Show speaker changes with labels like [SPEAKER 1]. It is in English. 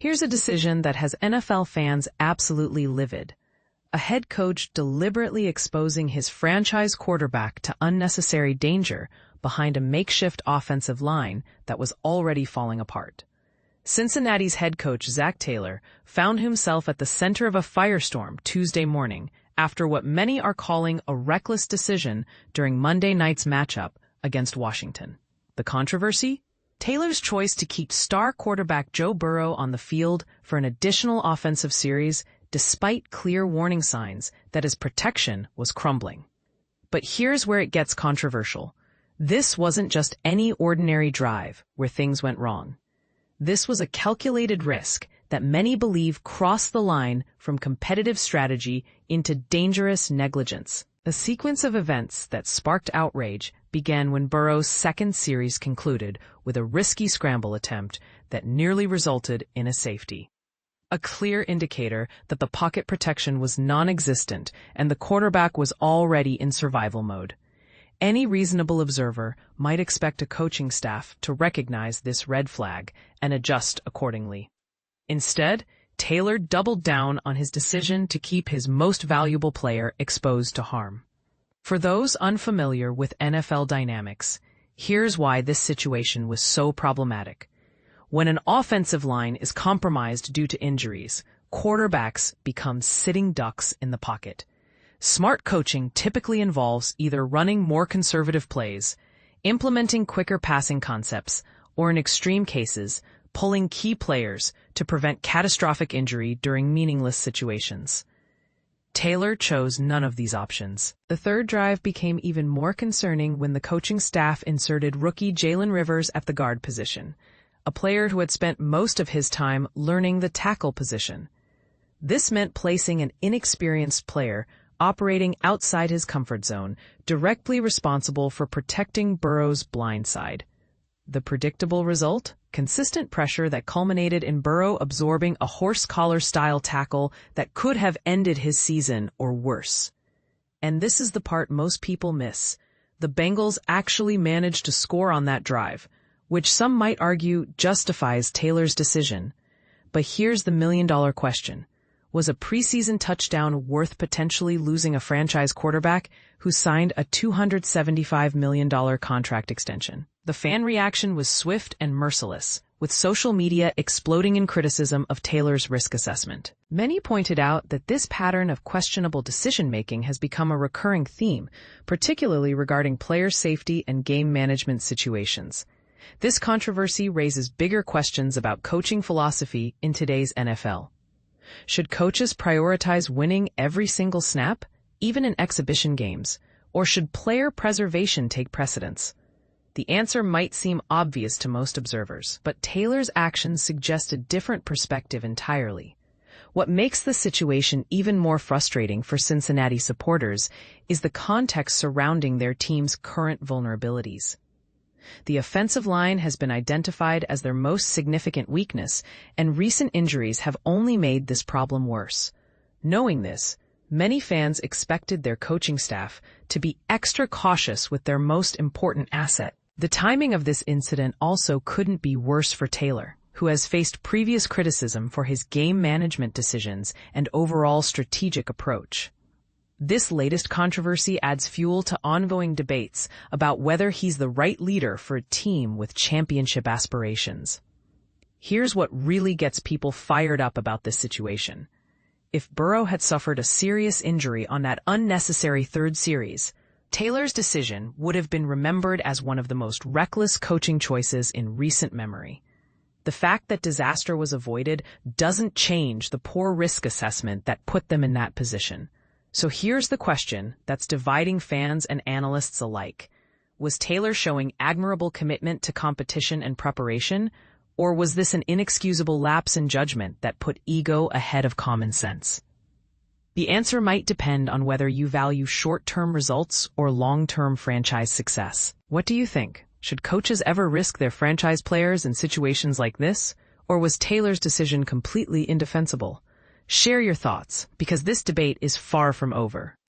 [SPEAKER 1] Here's a decision that has NFL fans absolutely livid. A head coach deliberately exposing his franchise quarterback to unnecessary danger behind a makeshift offensive line that was already falling apart. Cincinnati's head coach Zac Taylor found himself at the center of a firestorm Tuesday morning after what many are calling a reckless decision during Monday night's matchup against Washington. The controversy? Taylor's choice to keep star quarterback Joe Burrow on the field for an additional offensive series despite clear warning signs that his protection was crumbling. But here's where it gets controversial. This wasn't just any ordinary drive where things went wrong. This was a calculated risk that many believe crossed the line from competitive strategy into dangerous negligence. A sequence of events that sparked outrage began when Burrow's second series concluded with a risky scramble attempt that nearly resulted in a safety. A clear indicator that the pocket protection was non-existent and the quarterback was already in survival mode. Any reasonable observer might expect a coaching staff to recognize this red flag and adjust accordingly. Instead, Taylor doubled down on his decision to keep his most valuable player exposed to harm. For those unfamiliar with NFL dynamics, here's why this situation was so problematic. When an offensive line is compromised due to injuries, quarterbacks become sitting ducks in the pocket. Smart coaching typically involves either running more conservative plays, implementing quicker passing concepts, or in extreme cases, pulling key players to prevent catastrophic injury during meaningless situations. Taylor chose none of these options. The third drive became even more concerning when the coaching staff inserted rookie Jalen Rivers at the guard position, a player who had spent most of his time learning the tackle position. This meant placing an inexperienced player operating outside his comfort zone, directly responsible for protecting Burrow's blind side. The predictable result? Consistent pressure that culminated in Burrow absorbing a horse collar-style tackle that could have ended his season or worse. And this is the part most people miss. The Bengals actually managed to score on that drive, which some might argue justifies Taylor's decision. But here's the million-dollar question. Was a preseason touchdown worth potentially losing a franchise quarterback who signed a $275 million contract extension? The fan reaction was swift and merciless, with social media exploding in criticism of Taylor's risk assessment. Many pointed out that this pattern of questionable decision-making has become a recurring theme, particularly regarding player safety and game management situations. This controversy raises bigger questions about coaching philosophy in today's NFL. Should coaches prioritize winning every single snap, even in exhibition games, or should player preservation take precedence? The answer might seem obvious to most observers, but Taylor's actions suggest a different perspective entirely. What makes the situation even more frustrating for Cincinnati supporters is the context surrounding their team's current vulnerabilities. The offensive line has been identified as their most significant weakness, and recent injuries have only made this problem worse. Knowing this, many fans expected their coaching staff to be extra cautious with their most important asset. The timing of this incident also couldn't be worse for Taylor, who has faced previous criticism for his game management decisions and overall strategic approach. This latest controversy adds fuel to ongoing debates about whether he's the right leader for a team with championship aspirations. Here's what really gets people fired up about this situation. If Burrow had suffered a serious injury on that unnecessary third series, Taylor's decision would have been remembered as one of the most reckless coaching choices in recent memory. The fact that disaster was avoided doesn't change the poor risk assessment that put them in that position. So here's the question that's dividing fans and analysts alike. Was Taylor showing admirable commitment to competition and preparation, or was this an inexcusable lapse in judgment that put ego ahead of common sense? The answer might depend on whether you value short-term results or long-term franchise success. What do you think? Should coaches ever risk their franchise players in situations like this, or was Taylor's decision completely indefensible? Share your thoughts, because this debate is far from over.